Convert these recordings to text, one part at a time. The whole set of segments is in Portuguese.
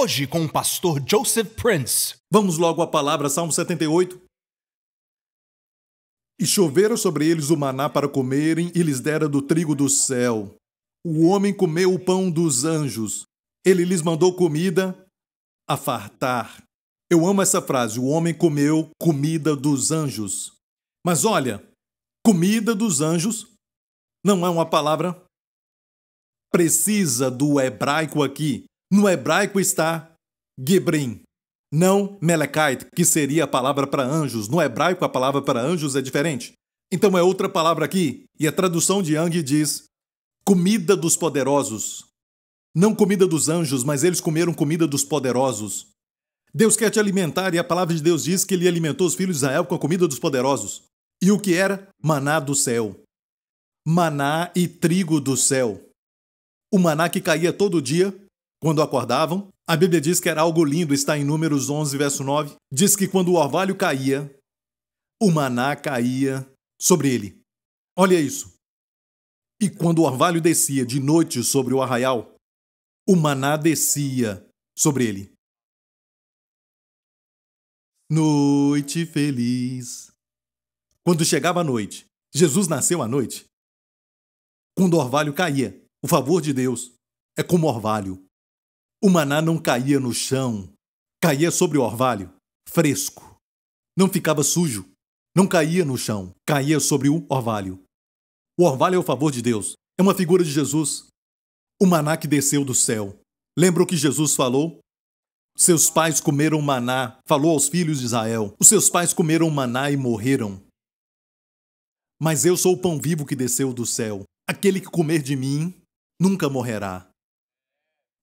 Hoje com o pastor Joseph Prince. Vamos logo à palavra, Salmo 78. E choveram sobre eles o maná para comerem, e lhes dera do trigo do céu. O homem comeu o pão dos anjos. Ele lhes mandou comida a fartar. Eu amo essa frase, o homem comeu comida dos anjos. Mas olha, comida dos anjos não é uma palavra precisa do hebraico aqui. No hebraico está Gebrim, não Melekite, que seria a palavra para anjos. No hebraico a palavra para anjos é diferente. Então é outra palavra aqui. E a tradução de Young diz comida dos poderosos. Não comida dos anjos, mas eles comeram comida dos poderosos. Deus quer te alimentar e a palavra de Deus diz que ele alimentou os filhos de Israel com a comida dos poderosos. E o que era? Maná do céu. Maná e trigo do céu. O maná que caía todo dia, quando acordavam. A Bíblia diz que era algo lindo, está em Números 11, verso 9. Diz que quando o orvalho caía, o maná caía sobre ele. Olha isso. E quando o orvalho descia de noite sobre o arraial, o maná descia sobre ele. Noite feliz. Quando chegava a noite, Jesus nasceu à noite. Quando o orvalho caía, o favor de Deus é como orvalho. O maná não caía no chão, caía sobre o orvalho, fresco. Não ficava sujo, não caía no chão, caía sobre o orvalho. O orvalho é o favor de Deus, é uma figura de Jesus. O maná que desceu do céu. Lembra o que Jesus falou? Seus pais comeram maná, falou aos filhos de Israel. Os seus pais comeram maná e morreram. Mas eu sou o pão vivo que desceu do céu. Aquele que comer de mim nunca morrerá.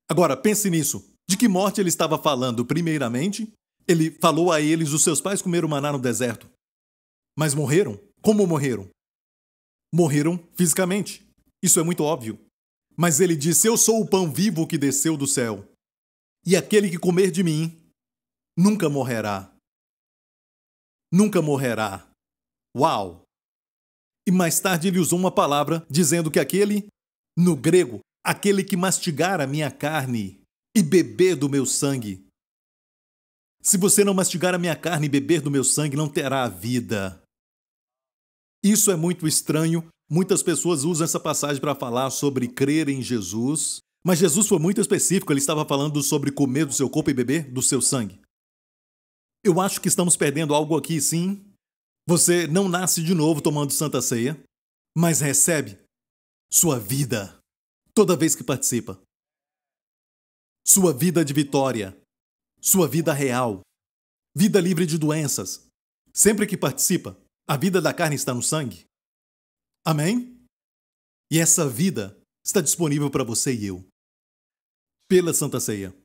Agora, pense nisso. De que morte ele estava falando? Primeiramente, ele falou a eles, os seus pais comeram maná no deserto. Mas morreram? Como morreram? Morreram fisicamente. Isso é muito óbvio. Mas ele disse, eu sou o pão vivo que desceu do céu. E aquele que comer de mim nunca morrerá. Nunca morrerá. Uau! E mais tarde ele usou uma palavra dizendo que aquele, no grego, aquele que mastigar a minha carne e beber do meu sangue. Se você não mastigar a minha carne e beber do meu sangue, não terá vida. Isso é muito estranho. Muitas pessoas usam essa passagem para falar sobre crer em Jesus, mas Jesus foi muito específico. Ele estava falando sobre comer do seu corpo e beber do seu sangue. Eu acho que estamos perdendo algo aqui, sim. Você não nasce de novo tomando Santa Ceia, mas recebe sua vida toda vez que participa. Sua vida de vitória, sua vida real, vida livre de doenças. Sempre que participa, a vida da carne está no sangue. Amém? E essa vida está disponível para você e eu. Pela Santa Ceia.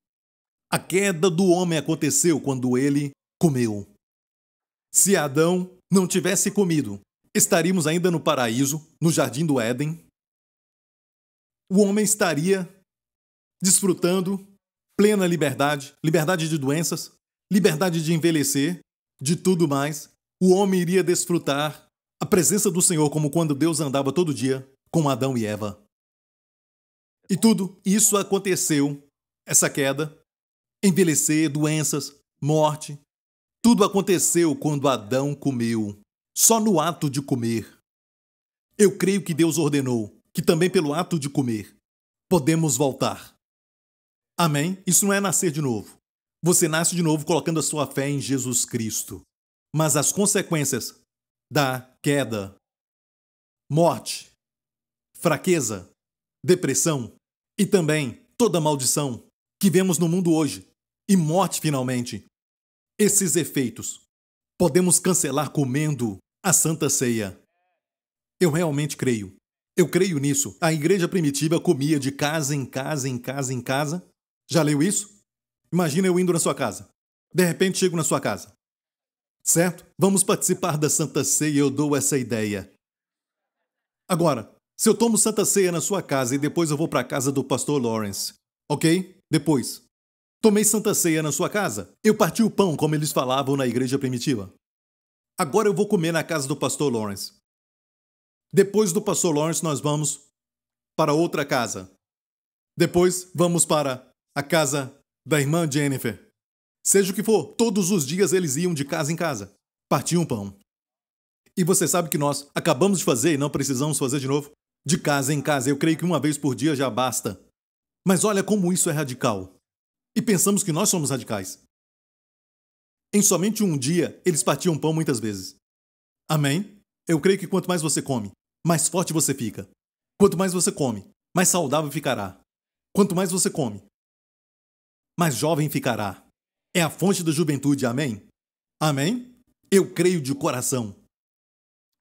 A queda do homem aconteceu quando ele comeu. Se Adão não tivesse comido, estaríamos ainda no paraíso, no jardim do Éden. O homem estaria desfrutando plena liberdade, liberdade de doenças, liberdade de envelhecer, de tudo mais. O homem iria desfrutar a presença do Senhor como quando Deus andava todo dia com Adão e Eva. E tudo isso aconteceu, essa queda, envelhecer, doenças, morte, tudo aconteceu quando Adão comeu, só no ato de comer. Eu creio que Deus ordenou que também pelo ato de comer, podemos voltar. Amém? Isso não é nascer de novo. Você nasce de novo colocando a sua fé em Jesus Cristo. Mas as consequências da queda, morte, fraqueza, depressão e também toda maldição que vemos no mundo hoje, e morte finalmente, esses efeitos podemos cancelar comendo a Santa Ceia. Eu realmente creio. Eu creio nisso. A igreja primitiva comia de casa em casa, em casa, em casa. Já leu isso? Imagina eu indo na sua casa. De repente chego na sua casa. Certo? Vamos participar da Santa Ceia, eu dou essa ideia. Agora, se eu tomo Santa Ceia na sua casa e depois eu vou para a casa do pastor Lawrence, ok? Depois. Tomei Santa Ceia na sua casa. Eu parti o pão, como eles falavam na igreja primitiva. Agora eu vou comer na casa do pastor Lawrence. Depois do pastor Lawrence, nós vamos para outra casa. Depois, vamos para a casa da irmã Jennifer. Seja o que for, todos os dias eles iam de casa em casa, partiam pão. E você sabe que nós acabamos de fazer e não precisamos fazer de novo? De casa em casa, eu creio que uma vez por dia já basta. Mas olha como isso é radical. E pensamos que nós somos radicais. Em somente um dia, eles partiam pão muitas vezes. Amém? Eu creio que quanto mais você come, mais forte você fica. Quanto mais você come, mais saudável ficará. Quanto mais você come, mais jovem ficará. É a fonte da juventude, amém? Amém? Eu creio de coração.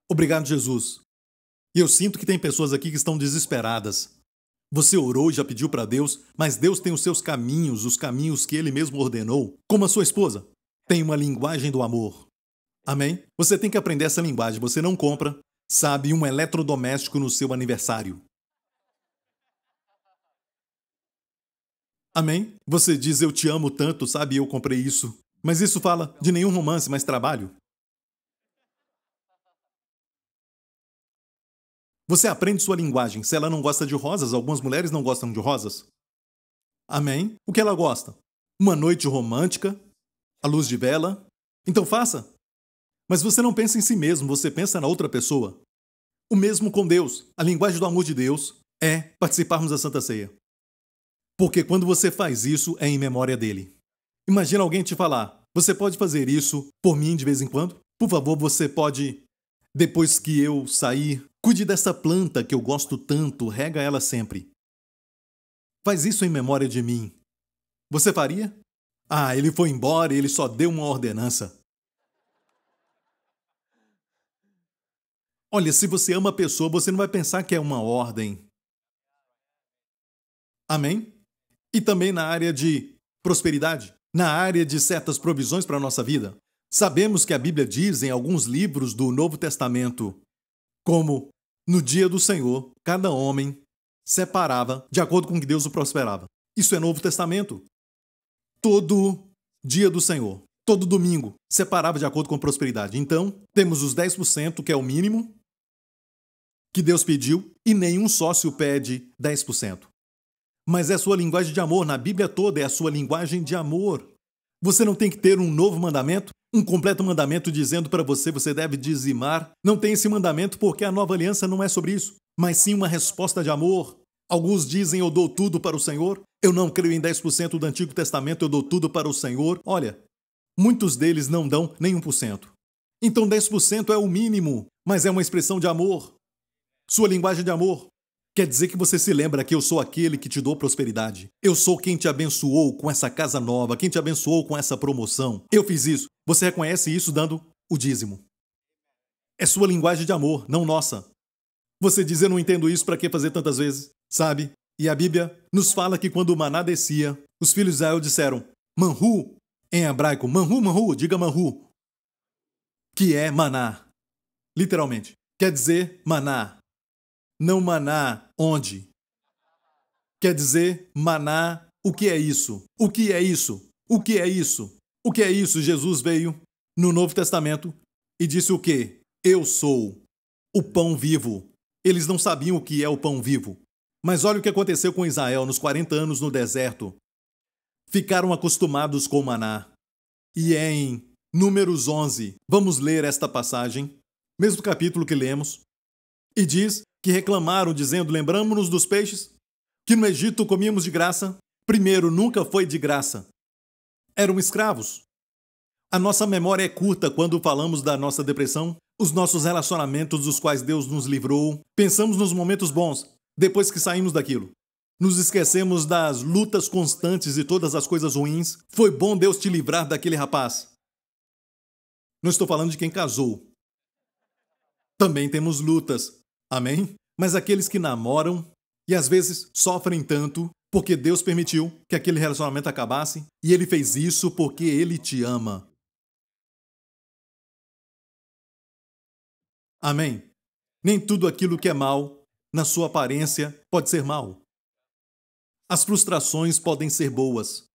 Obrigado, Jesus. E eu sinto que tem pessoas aqui que estão desesperadas. Você orou e já pediu para Deus, mas Deus tem os seus caminhos, os caminhos que Ele mesmo ordenou. Como a sua esposa, tem uma linguagem do amor. Amém? Você tem que aprender essa linguagem. Você não compra, sabe, um eletrodoméstico no seu aniversário. Amém? Você diz, eu te amo tanto, sabe, eu comprei isso. Mas isso fala de nenhum romance, mas trabalho. Você aprende sua linguagem. Se ela não gosta de rosas, algumas mulheres não gostam de rosas. Amém? O que ela gosta? Uma noite romântica, à luz de vela. Então faça. Mas você não pensa em si mesmo, você pensa na outra pessoa. O mesmo com Deus. A linguagem do amor de Deus é participarmos da Santa Ceia. Porque quando você faz isso, é em memória dele. Imagina alguém te falar, você pode fazer isso por mim de vez em quando? Por favor, você pode, depois que eu sair, cuide dessa planta que eu gosto tanto, rega ela sempre. Faz isso em memória de mim. Você faria? Ah, ele foi embora e ele só deu uma ordenança. Olha, se você ama a pessoa, você não vai pensar que é uma ordem. Amém? E também na área de prosperidade, na área de certas provisões para a nossa vida. Sabemos que a Bíblia diz em alguns livros do Novo Testamento, como no dia do Senhor, cada homem separava de acordo com que Deus o prosperava. Isso é Novo Testamento. Todo dia do Senhor, todo domingo, separava de acordo com a prosperidade. Então, temos os 10%, que é o mínimo que Deus pediu, e nenhum sócio pede 10%. Mas é a sua linguagem de amor, na Bíblia toda é a sua linguagem de amor. Você não tem que ter um novo mandamento, um completo mandamento dizendo para você, você deve dizimar. Não tem esse mandamento porque a nova aliança não é sobre isso, mas sim uma resposta de amor. Alguns dizem, eu dou tudo para o Senhor. Eu não creio em 10% do Antigo Testamento, eu dou tudo para o Senhor. Olha, muitos deles não dão nem 1%. Então 10% é o mínimo, mas é uma expressão de amor. Sua linguagem de amor. Quer dizer que você se lembra que eu sou aquele que te dou prosperidade. Eu sou quem te abençoou com essa casa nova, quem te abençoou com essa promoção. Eu fiz isso. Você reconhece isso dando o dízimo. É sua linguagem de amor, não nossa. Você diz, eu não entendo isso, para que fazer tantas vezes? Sabe? E a Bíblia nos fala que quando o maná descia, os filhos de Israel disseram, manhu, em hebraico, manhu, manhu, diga manhu, que é maná. Literalmente. Quer dizer maná. Não maná onde? Quer dizer maná, o que é isso? O que é isso? O que é isso? O que é isso? Jesus veio no Novo Testamento e disse o quê? Eu sou o pão vivo. Eles não sabiam o que é o pão vivo. Mas olha o que aconteceu com Israel nos 40 anos no deserto. Ficaram acostumados com o maná. E é em Números 11, vamos ler esta passagem, mesmo capítulo que lemos, e diz que reclamaram, dizendo, lembramos-nos dos peixes que no Egito comíamos de graça. Primeiro, nunca foi de graça. Eram escravos. A nossa memória é curta quando falamos da nossa depressão, os nossos relacionamentos dos quais Deus nos livrou. Pensamos nos momentos bons, depois que saímos daquilo. Nos esquecemos das lutas constantes e todas as coisas ruins. Foi bom Deus te livrar daquele rapaz. Não estou falando de quem casou. Também temos lutas. Amém? Mas aqueles que namoram e às vezes sofrem tanto porque Deus permitiu que aquele relacionamento acabasse e Ele fez isso porque Ele te ama. Amém? Nem tudo aquilo que é mal, na sua aparência, pode ser mal. As frustrações podem ser boas.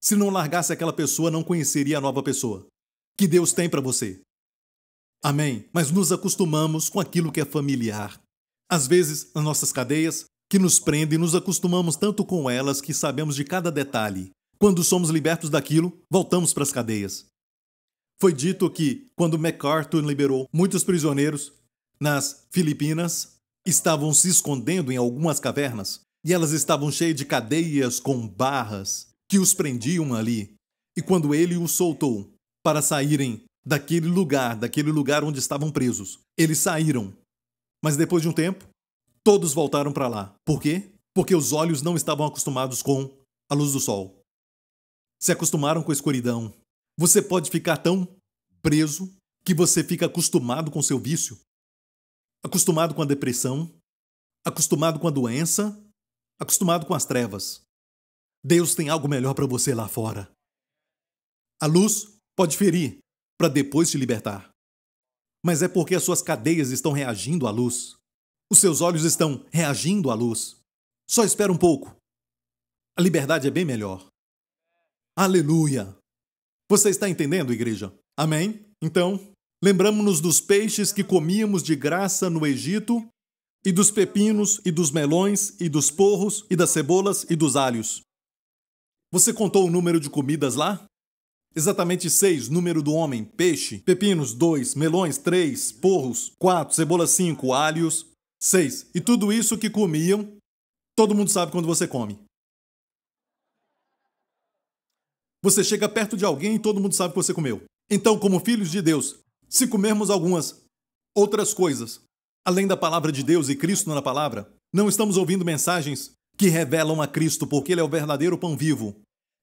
Se não largasse aquela pessoa, não conheceria a nova pessoa que Deus tem para você. Amém? Mas nos acostumamos com aquilo que é familiar. Às vezes, as nossas cadeias, que nos prendem, nos acostumamos tanto com elas que sabemos de cada detalhe. Quando somos libertos daquilo, voltamos para as cadeias. Foi dito que, quando MacArthur liberou muitos prisioneiros nas Filipinas, estavam se escondendo em algumas cavernas e elas estavam cheias de cadeias com barras que os prendiam ali. E quando ele os soltou para saírem daquele lugar onde estavam presos, eles saíram. Mas depois de um tempo, todos voltaram para lá. Por quê? Porque os olhos não estavam acostumados com a luz do sol. Se acostumaram com a escuridão. Você pode ficar tão preso que você fica acostumado com seu vício, acostumado com a depressão, acostumado com a doença, acostumado com as trevas. Deus tem algo melhor para você lá fora. A luz pode ferir para depois te libertar. Mas é porque as suas cadeias estão reagindo à luz. Os seus olhos estão reagindo à luz. Só espera um pouco. A liberdade é bem melhor. Aleluia! Você está entendendo, igreja? Amém? Então, lembramos-nos dos peixes que comíamos de graça no Egito, e dos pepinos, e dos melões, e dos porros, e das cebolas, e dos alhos. Você contou o número de comidas lá? Exatamente 6, número do homem, peixe, pepinos 2, melões 3, porros 4, cebolas 5, alhos 6. E tudo isso que comiam, todo mundo sabe quando você come. Você chega perto de alguém e todo mundo sabe que você comeu. Então, como filhos de Deus, se comermos algumas outras coisas, além da palavra de Deus e Cristo na palavra, não estamos ouvindo mensagens que revelam a Cristo, porque Ele é o verdadeiro pão vivo.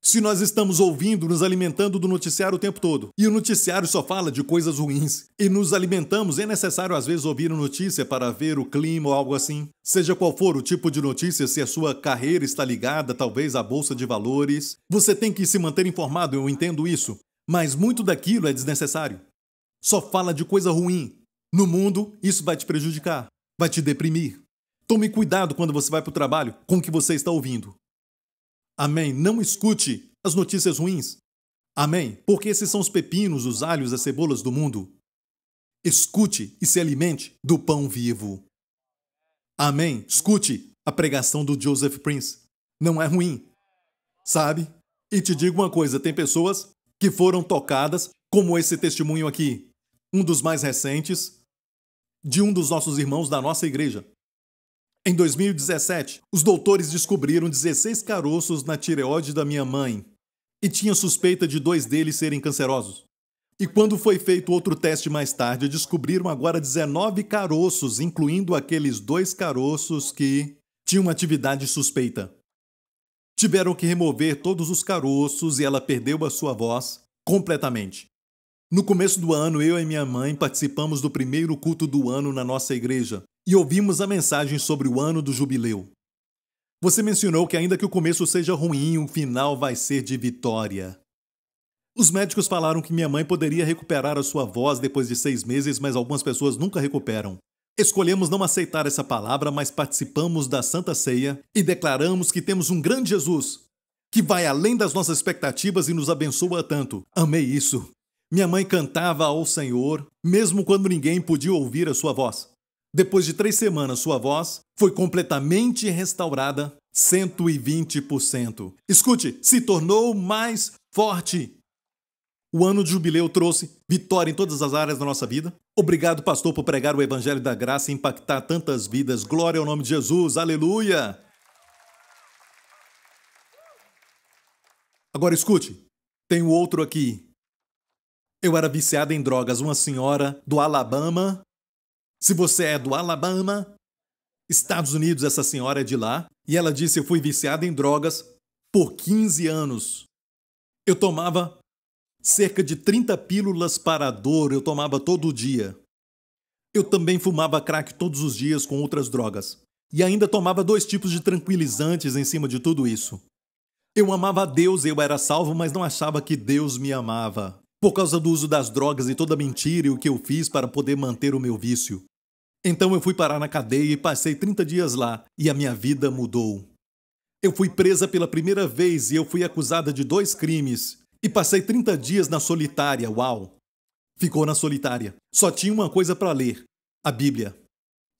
Se nós estamos ouvindo, nos alimentando do noticiário o tempo todo, e o noticiário só fala de coisas ruins, e nos alimentamos, é necessário às vezes ouvir a notícia para ver o clima ou algo assim. Seja qual for o tipo de notícia, se a sua carreira está ligada talvez à bolsa de valores, você tem que se manter informado, eu entendo isso, mas muito daquilo é desnecessário. Só fala de coisa ruim. No mundo, isso vai te prejudicar, vai te deprimir. Tome cuidado quando você vai para o trabalho com o que você está ouvindo. Amém. Não escute as notícias ruins. Amém. Porque esses são os pepinos, os alhos, as cebolas do mundo. Escute e se alimente do pão vivo. Amém. Escute a pregação do Joseph Prince. Não é ruim. Sabe? E te digo uma coisa, tem pessoas que foram tocadas, como esse testemunho aqui, um dos mais recentes, de um dos nossos irmãos da nossa igreja. Em 2017, os doutores descobriram 16 caroços na tireoide da minha mãe e tinha suspeita de 2 deles serem cancerosos. E quando foi feito outro teste mais tarde, descobriram agora 19 caroços, incluindo aqueles 2 caroços que tinham atividade suspeita. Tiveram que remover todos os caroços e ela perdeu a sua voz completamente. No começo do ano, eu e minha mãe participamos do primeiro culto do ano na nossa igreja e ouvimos a mensagem sobre o ano do jubileu. Você mencionou que ainda que o começo seja ruim, o final vai ser de vitória. Os médicos falaram que minha mãe poderia recuperar a sua voz depois de 6 meses, mas algumas pessoas nunca recuperam. Escolhemos não aceitar essa palavra, mas participamos da Santa Ceia e declaramos que temos um grande Jesus, que vai além das nossas expectativas e nos abençoa tanto. Amei isso. Minha mãe cantava ao Senhor, mesmo quando ninguém podia ouvir a sua voz. Depois de 3 semanas, sua voz foi completamente restaurada, 120%. Escute, se tornou mais forte. O ano de jubileu trouxe vitória em todas as áreas da nossa vida. Obrigado, pastor, por pregar o evangelho da graça e impactar tantas vidas. Glória ao nome de Jesus. Aleluia! Agora escute, tem o outro aqui. Eu era viciado em drogas. Uma senhora do Alabama. Se você é do Alabama, Estados Unidos, essa senhora é de lá. E ela disse, eu fui viciada em drogas por 15 anos. Eu tomava cerca de 30 pílulas para a dor, eu tomava todo dia. Eu também fumava crack todos os dias com outras drogas. E ainda tomava 2 tipos de tranquilizantes em cima de tudo isso. Eu amava a Deus, eu era salvo, mas não achava que Deus me amava. Por causa do uso das drogas e toda a mentira e o que eu fiz para poder manter o meu vício. Então eu fui parar na cadeia e passei 30 dias lá, e a minha vida mudou. Eu fui presa pela primeira vez e eu fui acusada de 2 crimes. E passei 30 dias na solitária, uau! Ficou na solitária. Só tinha uma coisa para ler, a Bíblia.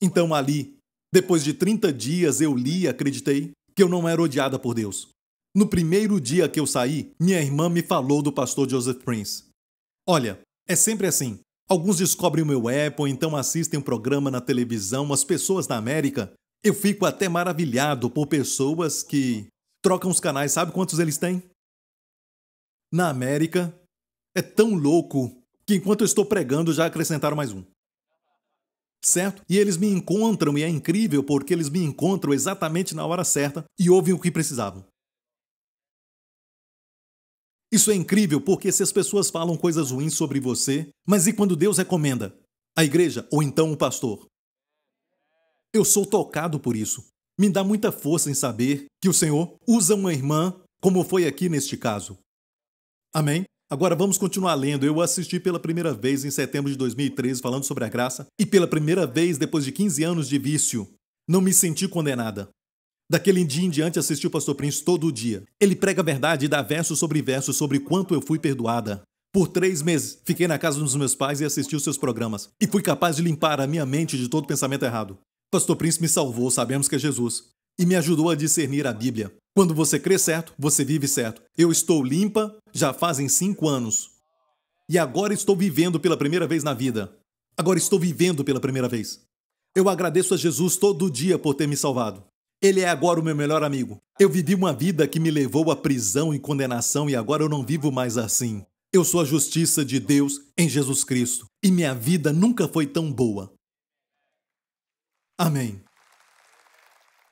Então ali, depois de 30 dias eu li e acreditei que eu não era odiada por Deus. No primeiro dia que eu saí, minha irmã me falou do pastor Joseph Prince. Olha, é sempre assim. Alguns descobrem o meu app ou então assistem um programa na televisão. As pessoas na América, eu fico até maravilhado por pessoas que trocam os canais. Sabe quantos eles têm? Na América, é tão louco que enquanto eu estou pregando já acrescentaram mais um. Certo? E eles me encontram e é incrível porque eles me encontram exatamente na hora certa e ouvem o que precisavam. Isso é incrível porque se as pessoas falam coisas ruins sobre você, mas e quando Deus recomenda? A igreja ou então o pastor? Eu sou tocado por isso. Me dá muita força em saber que o Senhor usa uma irmã, como foi aqui neste caso. Amém? Agora vamos continuar lendo. Eu assisti pela primeira vez em setembro de 2013 falando sobre a graça e pela primeira vez depois de 15 anos de vício, não me senti condenada. Daquele dia em diante assisti o pastor Prince todo dia. Ele prega a verdade e dá verso sobre quanto eu fui perdoada. Por 3 meses, fiquei na casa dos meus pais e assisti os seus programas. E fui capaz de limpar a minha mente de todo pensamento errado. Pastor Prince me salvou, sabemos que é Jesus. E me ajudou a discernir a Bíblia. Quando você crê certo, você vive certo. Eu estou limpa já fazem 5 anos. E agora estou vivendo pela primeira vez na vida. Agora estou vivendo pela primeira vez. Eu agradeço a Jesus todo dia por ter me salvado. Ele é agora o meu melhor amigo. Eu vivi uma vida que me levou à prisão e condenação e agora eu não vivo mais assim. Eu sou a justiça de Deus em Jesus Cristo. E minha vida nunca foi tão boa. Amém.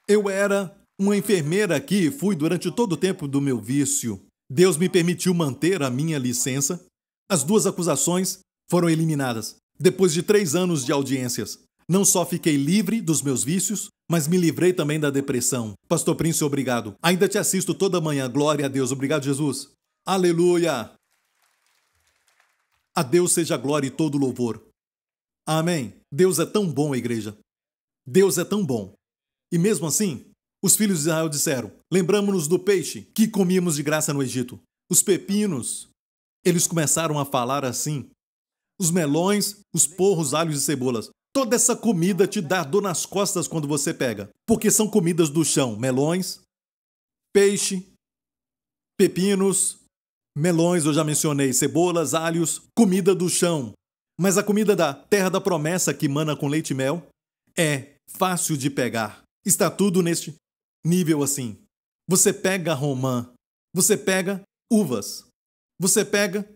Eu era uma enfermeira aqui e fui durante todo o tempo do meu vício. Deus me permitiu manter a minha licença. As 2 acusações foram eliminadas. Depois de 3 anos de audiências. Não só fiquei livre dos meus vícios, mas me livrei também da depressão. Pastor Prince, obrigado. Ainda te assisto toda manhã. Glória a Deus. Obrigado, Jesus. Aleluia. A Deus seja a glória e todo louvor. Amém. Deus é tão bom, igreja. Deus é tão bom. E mesmo assim, os filhos de Israel disseram, lembramos-nos do peixe que comíamos de graça no Egito. Os pepinos. Eles começaram a falar assim. Os melões, os porros, alhos e cebolas. Toda essa comida te dá dor nas costas quando você pega, porque são comidas do chão, melões, peixe, pepinos, melões, eu já mencionei, cebolas, alhos, comida do chão. Mas a comida da terra da promessa que mana com leite e mel é fácil de pegar. Está tudo neste nível assim. Você pega romã, você pega uvas, você pega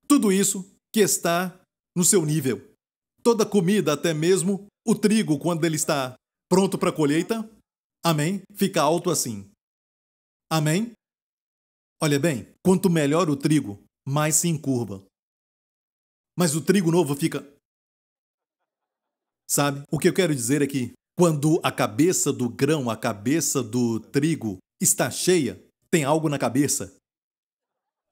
tudo isso que está no seu nível. Toda comida, até mesmo o trigo, quando ele está pronto para a colheita, amém, fica alto assim. Amém? Olha bem, quanto melhor o trigo, mais se encurva. Mas o trigo novo fica... Sabe? O que eu quero dizer é que quando a cabeça do grão, a cabeça do trigo está cheia, tem algo na cabeça.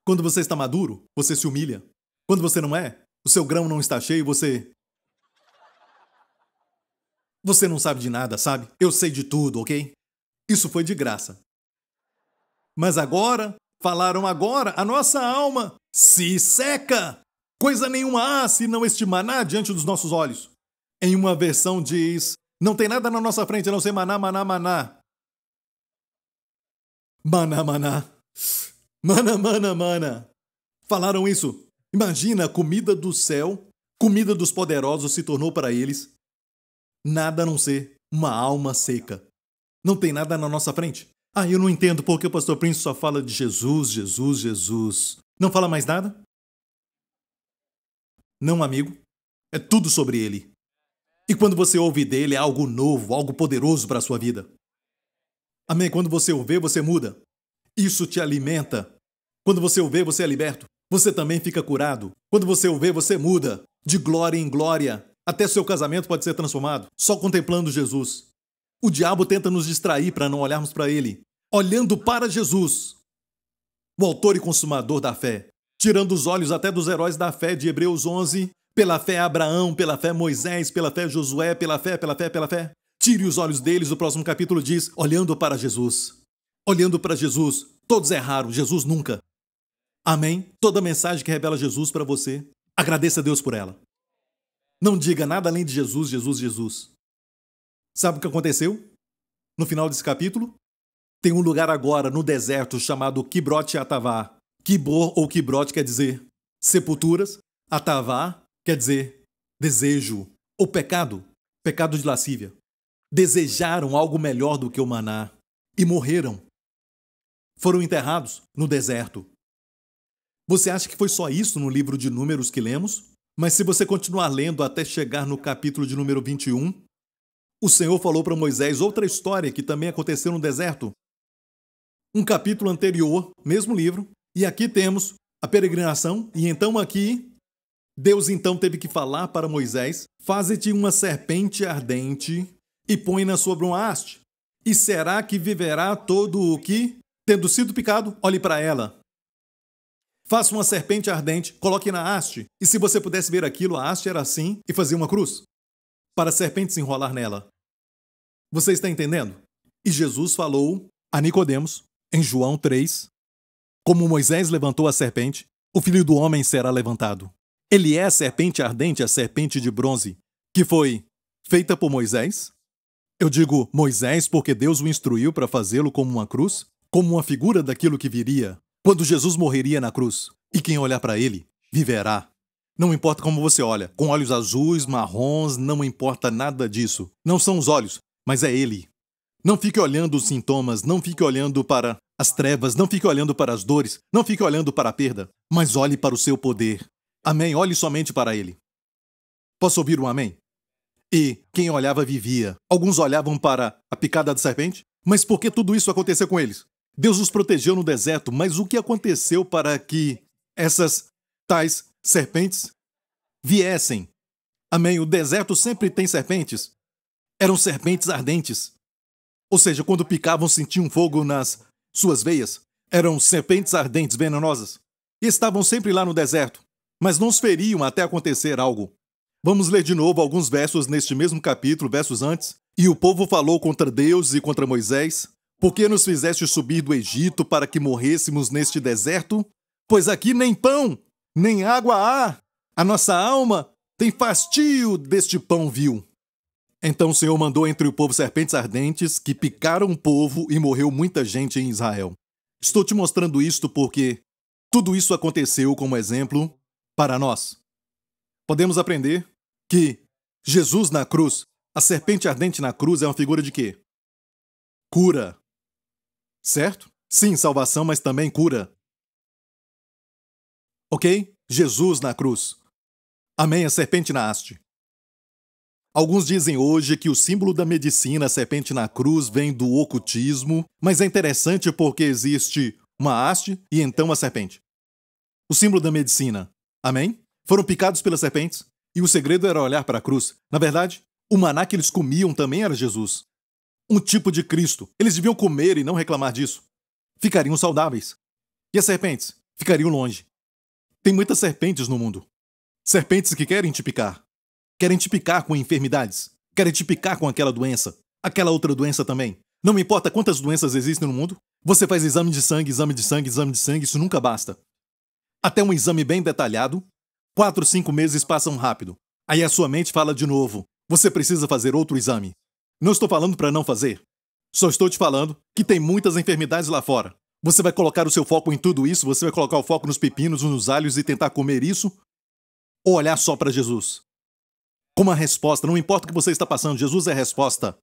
Quando você está maduro, você se humilha. Quando você não é, o seu grão não está cheio, você não sabe de nada, sabe? Eu sei de tudo, ok? Isso foi de graça. Mas agora, falaram agora, a nossa alma se seca. Coisa nenhuma há se não este maná diante dos nossos olhos. Em uma versão diz, não tem nada na nossa frente a não ser maná, maná, maná. Maná, maná. Mana, mana, mana. Falaram isso. Imagina, a comida do céu, comida dos poderosos se tornou para eles nada a não ser uma alma seca. Não tem nada na nossa frente. Ah, eu não entendo porque o pastor Prince só fala de Jesus, Jesus, Jesus. Não fala mais nada? Não, amigo. É tudo sobre ele. E quando você ouve dele, é algo novo, algo poderoso para a sua vida. Amém? Quando você o vê, você muda. Isso te alimenta. Quando você o vê, você é liberto. Você também fica curado. Quando você o vê, você muda. De glória em glória. Até seu casamento pode ser transformado. Só contemplando Jesus. O diabo tenta nos distrair para não olharmos para ele. Olhando para Jesus. O autor e consumador da fé. Tirando os olhos até dos heróis da fé de Hebreus 11. Pela fé Abraão, pela fé Moisés, pela fé Josué, pela fé. Tire os olhos deles, o próximo capítulo diz, olhando para Jesus. Olhando para Jesus. Todos erraram, Jesus nunca. Amém? Toda mensagem que revela Jesus para você, agradeça a Deus por ela. Não diga nada além de Jesus, Jesus, Jesus. Sabe o que aconteceu? No final desse capítulo? Tem um lugar agora no deserto chamado Kibroth Atavá. Kibor ou Kibroth quer dizer sepulturas, Atavá quer dizer desejo ou pecado, pecado de lascívia. Desejaram algo melhor do que o maná e morreram. Foram enterrados no deserto. Você acha que foi só isso no livro de Números que lemos? Mas se você continuar lendo até chegar no capítulo de número 21, o Senhor falou para Moisés outra história que também aconteceu no deserto. Um capítulo anterior, mesmo livro, e aqui temos a peregrinação, e então aqui, Deus então teve que falar para Moisés: faze-te uma serpente ardente e põe-na sobre uma haste. E será que viverá todo o que, tendo sido picado, olhe para ela. Faça uma serpente ardente, coloque na haste. E se você pudesse ver aquilo, a haste era assim e fazia uma cruz, para a serpente se enrolar nela. Você está entendendo? E Jesus falou a Nicodemos, em João 3, como Moisés levantou a serpente, o Filho do Homem será levantado. Ele é a serpente ardente, a serpente de bronze, que foi feita por Moisés. Eu digo Moisés porque Deus o instruiu para fazê-lo como uma cruz, como uma figura daquilo que viria, quando Jesus morreria na cruz. E quem olhar para ele, viverá. Não importa como você olha, com olhos azuis, marrons, não importa nada disso. Não são os olhos, mas é ele. Não fique olhando os sintomas, não fique olhando para as trevas, não fique olhando para as dores, não fique olhando para a perda, mas olhe para o seu poder. Amém? Olhe somente para ele. Posso ouvir um amém? E quem olhava vivia. Alguns olhavam para a picada da serpente, mas por que tudo isso aconteceu com eles? Deus os protegeu no deserto, mas o que aconteceu para que essas tais serpentes viessem? Amém? O deserto sempre tem serpentes. Eram serpentes ardentes. Ou seja, quando picavam, sentiam fogo nas suas veias. Eram serpentes ardentes, venenosas. E estavam sempre lá no deserto, mas não os feriam até acontecer algo. Vamos ler de novo alguns versos neste mesmo capítulo, versos antes. E o povo falou contra Deus e contra Moisés: por que nos fizeste subir do Egito para que morrêssemos neste deserto? Pois aqui nem pão, nem água há. A nossa alma tem fastio deste pão vil. Então o Senhor mandou entre o povo serpentes ardentes que picaram o povo e morreu muita gente em Israel. Estou te mostrando isto porque tudo isso aconteceu como exemplo para nós. Podemos aprender que Jesus na cruz, a serpente ardente na cruz é uma figura de quê? Cura. Certo? Sim, salvação, mas também cura. Ok? Jesus na cruz. Amém, a serpente na haste. Alguns dizem hoje que o símbolo da medicina, a serpente na cruz, vem do ocultismo, mas é interessante porque existe uma haste e então a serpente. O símbolo da medicina. Amém? Foram picados pelas serpentes e o segredo era olhar para a cruz. Na verdade, o maná que eles comiam também era Jesus. Um tipo de Cristo. Eles deviam comer e não reclamar disso. Ficariam saudáveis. E as serpentes? Ficariam longe. Tem muitas serpentes no mundo. Serpentes que querem te picar. Querem te picar com enfermidades. Querem te picar com aquela doença. Aquela outra doença também. Não me importa quantas doenças existem no mundo. Você faz exame de sangue, exame de sangue, exame de sangue. Isso nunca basta. Até um exame bem detalhado, 4, 5 meses passam rápido. Aí a sua mente fala de novo: você precisa fazer outro exame. Não estou falando para não fazer. Só estou te falando que tem muitas enfermidades lá fora. Você vai colocar o seu foco em tudo isso? Você vai colocar o foco nos pepinos, nos alhos e tentar comer isso? Ou olhar só para Jesus? Como a resposta, não importa o que você está passando, Jesus é a resposta.